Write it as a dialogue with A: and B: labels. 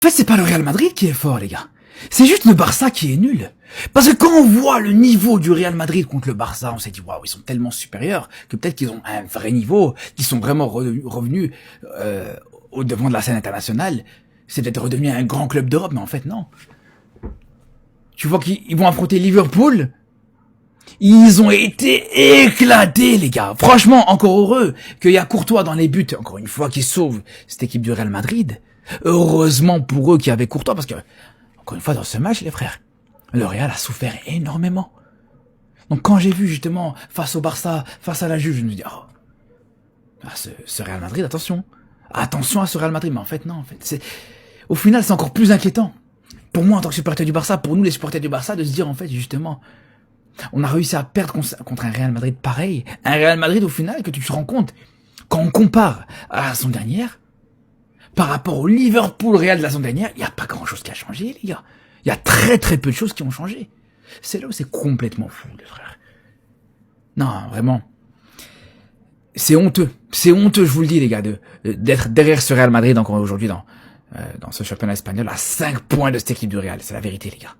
A: En fait, c'est pas le Real Madrid qui est fort, les gars. C'est juste le Barça qui est nul. Parce que quand on voit le niveau du Real Madrid contre le Barça, on s'est dit, waouh, ils sont tellement supérieurs que peut-être qu'ils ont un vrai niveau, qu'ils sont vraiment revenus au devant de la scène internationale. C'est peut-être redevenu un grand club d'Europe, mais en fait, non. Tu vois qu'ils vont affronter Liverpool. Ils ont été éclatés, les gars. Franchement, encore heureux qu'il y a Courtois dans les buts, encore une fois, qui sauve cette équipe du Real Madrid. Heureusement pour eux qu'il y avait Courtois, parce que, encore une fois, dans ce match, les frères, le Real a souffert énormément. Donc quand j'ai vu justement, face au Barça, face à la Juve, je me dis, oh, ce Real Madrid, attention. Attention à ce Real Madrid. Mais en fait, non, en fait, au final, c'est encore plus inquiétant. Pour moi, en tant que supporter du Barça, pour nous, les supporters du Barça, de se dire, en fait, justement, on a réussi à perdre contre un Real Madrid pareil. Un Real Madrid, au final, que tu te rends compte, quand on compare à la saison dernière, par rapport au Liverpool Real de la saison dernière, il n'y a pas grand chose qui a changé, les gars. Il y a très très peu de choses qui ont changé. C'est là où c'est complètement fou, les frères. Non, vraiment. C'est honteux. C'est honteux, je vous le dis, les gars, d'être derrière ce Real Madrid encore aujourd'hui dans ce championnat espagnol à 5 points de cette équipe du Real. C'est la vérité, les gars.